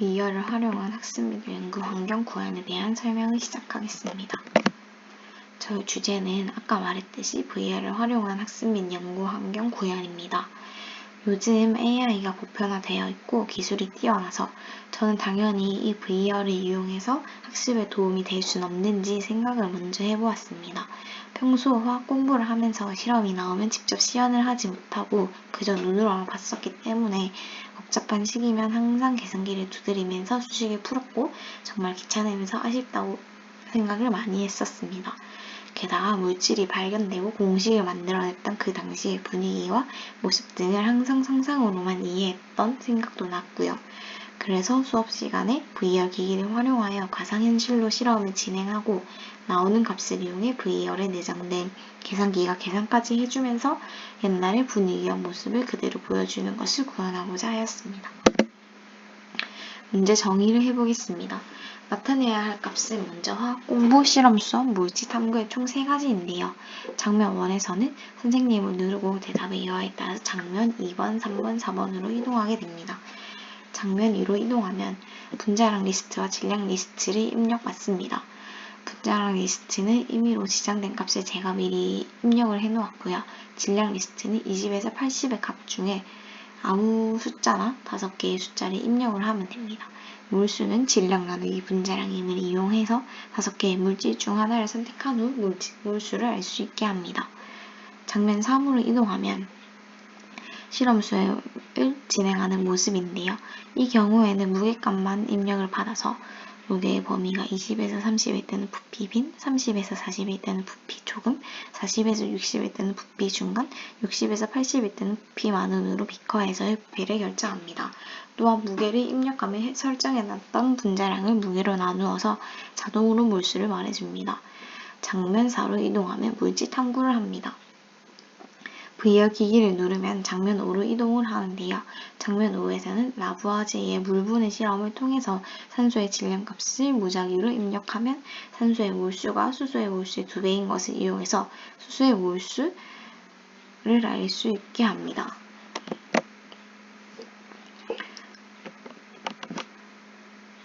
VR을 활용한 학습 및 연구 환경 구현에 대한 설명을 시작하겠습니다. 저희 주제는 아까 말했듯이 VR을 활용한 학습 및 연구 환경 구현입니다. 요즘 AI가 보편화되어 있고 기술이 뛰어나서 저는 당연히 이 VR을 이용해서 학습에 도움이 될 수는 없는지 생각을 먼저 해보았습니다. 평소 화학 공부를 하면서 실험이 나오면 직접 시연을 하지 못하고 그저 눈으로만 봤었기 때문에 복잡한 식이면 항상 계산기를 두드리면서 수식을 풀었고 정말 귀찮으면서 아쉽다고 생각을 많이 했었습니다. 게다가 물질이 발견되고 공식을 만들어냈던 그 당시의 분위기와 모습 등을 항상 상상으로만 이해했던 생각도 났고요. 그래서 수업 시간에 VR 기기를 활용하여 가상현실로 실험을 진행하고 나오는 값을 이용해 VR에 내장된 계산기가 계산까지 해주면서 옛날의 분위기와 모습을 그대로 보여주는 것을 구현하고자 하였습니다. 문제 정의를 해보겠습니다. 나타내야 할 값은 먼저 화학 공부, 실험 수업, 물질 탐구의 총 3가지인데요. 장면 1에서는 선생님을 누르고 대답의 여하에 따라서 장면 2번, 3번, 4번으로 이동하게 됩니다. 장면 2로 이동하면 분자량 리스트와 질량 리스트를 입력받습니다. 분자량 리스트는 임의로 지정된 값을 제가 미리 입력을 해놓았고요. 질량 리스트는 20에서 80의 값 중에 아무 숫자나 5개의 숫자를 입력을 하면 됩니다. 물수는 질량 나누기 분자량임을 이용해서 5개의 물질 중 하나를 선택한 후 물수를 알 수 있게 합니다. 장면 3으로 이동하면 실험 수업을 진행하는 모습인데요. 이 경우에는 무게값만 입력을 받아서 무게의 범위가 20에서 30일 때는 부피 빈, 30에서 40일 때는 부피 조금, 40에서 60일 때는 부피 중간, 60에서 80일 때는 부피 많은으로 비커에서의 부피를 결정합니다. 또한 무게를 입력하며 설정해놨던 분자량을 무게로 나누어서 자동으로 물수를 말해줍니다. 장면 4로 이동하면 물질 탐구를 합니다. VR 기기를 누르면 장면 5로 이동을 하는데요. 장면 5에서는 라부아제의 물분해 실험을 통해서 산소의 질량값을 무작위로 입력하면 산소의 몰수가 수소의 몰수의 2배인 것을 이용해서 수소의 몰수를 알 수 있게 합니다.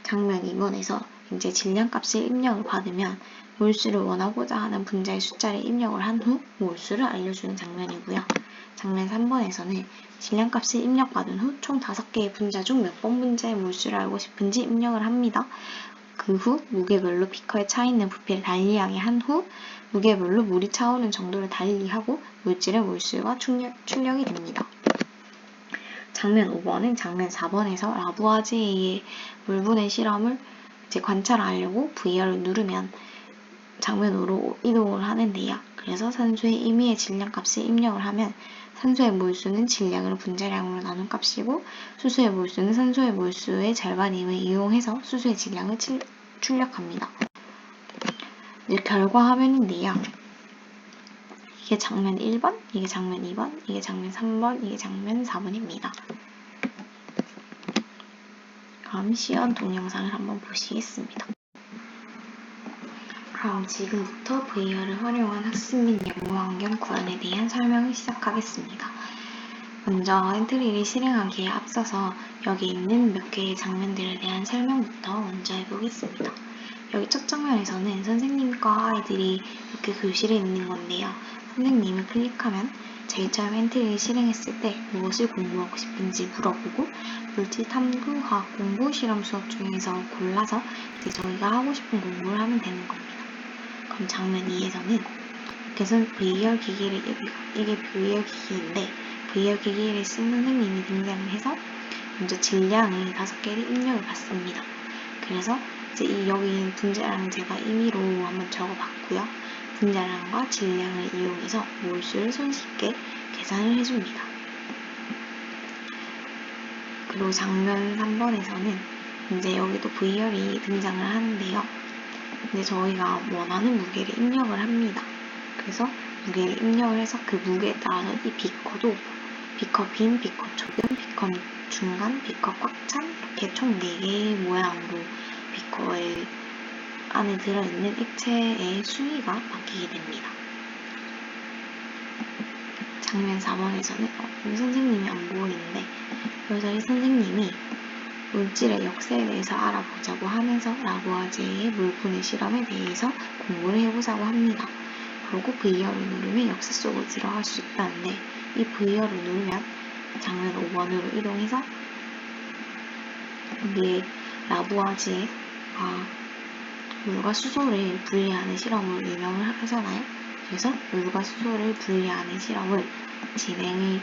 장면 2번에서 이제 질량값을 입력을 받으면 몰수를 원하고자 하는 분자의 숫자를 입력을 한 후 몰수를 알려주는 장면이고요. 장면 3번에서는 질량값을 입력받은 후 총 5개의 분자 중 몇 번 분자의 몰수를 알고 싶은지 입력을 합니다. 그 후 무게별로 비커에 차있는 부피를 달리하게 한 후 무게별로 물이 차오르는 정도를 달리하고 물질의 몰수가 출력이 됩니다. 장면 5번은 장면 4번에서 라부아제의 물분해 실험을 관찰하려고 VR을 누르면 장면 5로 이동을 하는데요. 그래서 산소의 임의의 질량값을 입력을 하면 산소의 몰수는 질량을 분자량으로 나눈 값이고 수소의 몰수는 산소의 몰수의 절반임을 이용해서 수소의 질량을 출력합니다. 이제 결과 화면인데요. 이게 장면 1번, 이게 장면 2번, 이게 장면 3번, 이게 장면 4번입니다. 그럼 시연 동영상을 한번 보시겠습니다. 그럼 지금부터 VR을 활용한 학습 및 연구 환경 구현에 대한 설명을 시작하겠습니다. 먼저 엔트리를 실행하기에 앞서서 여기 있는 몇 개의 장면들에 대한 설명부터 먼저 해보겠습니다. 여기 첫 장면에서는 선생님과 아이들이 이렇게 교실에 있는 건데요. 선생님을 클릭하면 저희처럼 엔트리를 실행했을 때 무엇을 공부하고 싶은지 물어보고 물질 탐구, 화학 공부, 실험 수업 중에서 골라서 이제 저희가 하고 싶은 공부를 하면 되는 겁니다. 그럼 장면 2에서는 계속 VR 기기를, 이게 VR 기기인데 VR 기기를 쓴 선생님이 등장을 해서 먼저 질량을 5개를 입력을 받습니다. 그래서 이제 여기 분자량을 제가 임의로 한번 적어봤고요. 분자량과 질량을 이용해서 몰수를 손쉽게 계산을 해줍니다. 그리고 장면 3번에서는 이제 여기도 VR이 등장을 하는데요. 이제 저희가 원하는 무게를 입력을 합니다. 그래서 무게를 입력을 해서 그 무게에 따라서 이 비커도 비커 빈, 비커 초근, 비커 중간, 비커 꽉 찬 이렇게 총 4개의 모양으로 비커의 안에 들어있는 액체의 수위가 바뀌게 됩니다. 장면 4번에서는 선생님이 안 보이는데 여기서 이 선생님이 물질의 역사에 대해서 알아보자고 하면서 라부아지에의 물분해 실험에 대해서 공부를 해보자고 합니다. 그리고 V열을 누르면 역사 속으로 들어갈 수 있다는데 이 V열을 누르면 장면 5번으로 이동해서 여기에 라부아지에 물과 수소를 분리하는 실험을 유명을 하잖아요. 그래서 물과 수소를 분리하는 실험을 진행을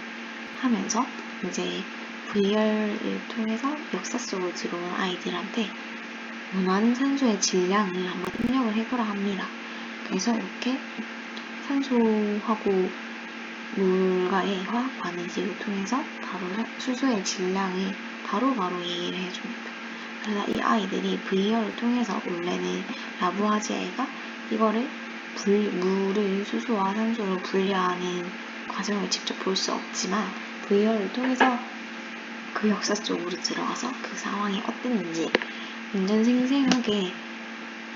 하면서 이제 V열을 통해서 역사 속으로 들어온 아이들한테 원하는 산소의 질량을 한번 입력을 해보라 합니다. 그래서 이렇게 산소하고 물과의 화학 반응식을 통해서 바로 수소의 질량을 바로바로 얘기를 해줍니다. 그래서 이 아이들이 V열을 통해서 원래는 라부아지에가 이거를 물을 수소와 산소로 분리하는 과정을 직접 볼 수 없지만 V열을 통해서 그 역사 속으로 들어가서 그 상황이 어땠는지 완전 생생하게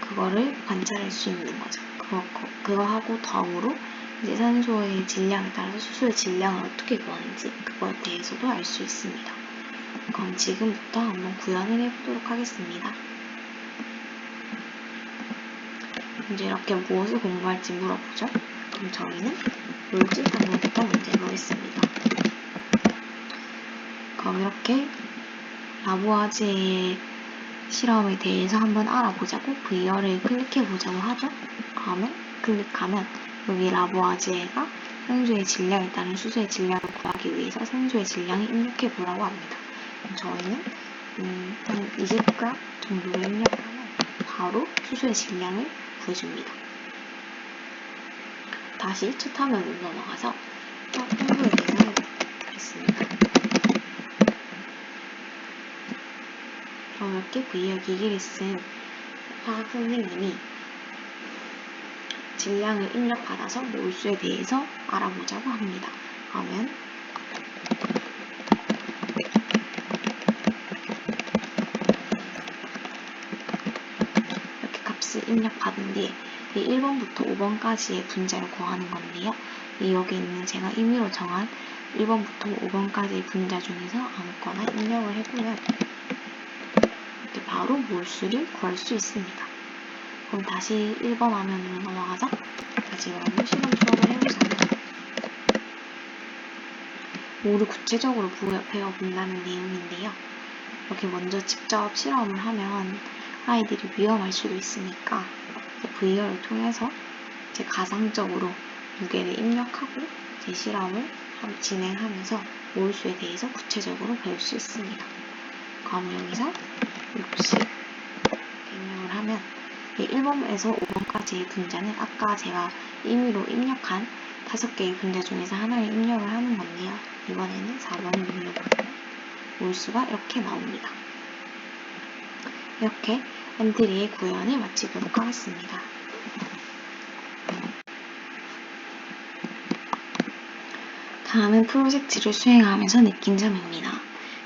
그거를 관찰할 수 있는 거죠. 그거하고 덤으로 이제 산소의 질량에 따라서 수소의 질량을 어떻게 구하는지 그거에 대해서도 알 수 있습니다. 그럼 지금부터 한번 구현을 해보도록 하겠습니다. 이제 이렇게 무엇을 공부할지 물어보죠. 그럼 저희는 물질 탐구부터 문제 보겠습니다. 그럼 이렇게 라부아지에의 실험에 대해서 한번 알아보자고 V열을 클릭해보자고 하죠. 그러면 클릭하면 여기 라부아지에가 산소의 질량에 따른 수소의 질량을 구하기 위해서 산소의 질량을 입력해보라고 합니다. 저희는 한 20g 정도를 입력하면 바로 수소의 질량을 구해줍니다. 다시 첫 화면으로 넘어가서 공부에 대해서 해보겠습니다. 그럼 이렇게 V열 기기를 쓴 화학 선생님이 질량을 입력받아서 몰수에 대해서 알아보자고 합니다. 그러면 이렇게 값을 입력받은 뒤에 이 1번부터 5번까지의 분자를 구하는 건데요. 여기 있는 제가 임의로 정한 1번부터 5번까지의 분자 중에서 아무거나 입력을 해보면 이렇게 바로 몰수를 구할 수 있습니다. 그럼 다시 1번 화면으로 넘어가서 다시 한번 실험 수업을 해보자면 뭐를 구체적으로 배워본다는 내용인데요. 이렇게 먼저 직접 실험을 하면 아이들이 위험할 수도 있으니까 V열을 통해서 이제 가상적으로 무게를 입력하고 제 실험을 진행하면서 몰수에 대해서 구체적으로 배울 수 있습니다. 그럼 여기서 60 입력을 하면 1번에서 5번까지의 분자는 아까 제가 임의로 입력한 5개의 분자 중에서 하나를 입력을 하는 건데요. 이번에는 4번을 눌러보면 몰수가 이렇게 나옵니다. 이렇게 엔트리의 구현을 마치도록 하겠습니다. 다음은 프로젝트를 수행하면서 느낀 점입니다.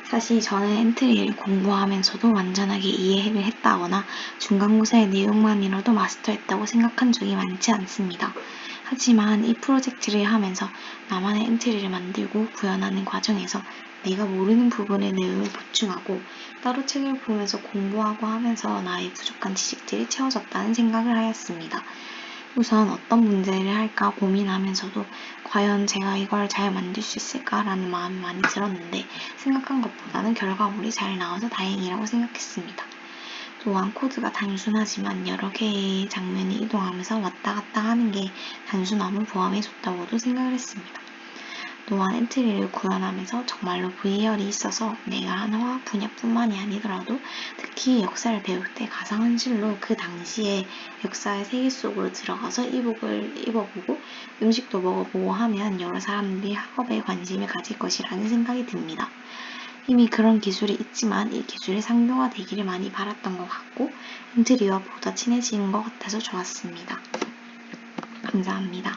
사실 저는 엔트리를 공부하면서도 완전하게 이해를 했다거나 중간고사의 내용만이라도 마스터했다고 생각한 적이 많지 않습니다. 하지만 이 프로젝트를 하면서 나만의 엔트리를 만들고 구현하는 과정에서 내가 모르는 부분의 내용을 보충하고 따로 책을 보면서 공부하고 하면서 나의 부족한 지식들이 채워졌다는 생각을 하였습니다. 우선 어떤 문제를 할까 고민하면서도 과연 제가 이걸 잘 만들 수 있을까라는 마음이 많이 들었는데 생각한 것보다는 결과물이 잘 나와서 다행이라고 생각했습니다. 또한 코드가 단순하지만 여러 개의 장면이 이동하면서 왔다 갔다 하는 게 단순함을 포함해줬다고도 생각을 했습니다. 또한 엔트리를 구현하면서 정말로 V열이 있어서 내가 하는 화학 분야뿐만이 아니더라도 특히 역사를 배울 때 가상현실로 그 당시의 역사의 세계 속으로 들어가서 이북을 입어보고 음식도 먹어보고 하면 여러 사람들이 학업에 관심을 가질 것이라는 생각이 듭니다. 이미 그런 기술이 있지만 이 기술이 상용화되기를 많이 바랐던 것 같고 엔트리와 보다 친해지는 것 같아서 좋았습니다. 감사합니다.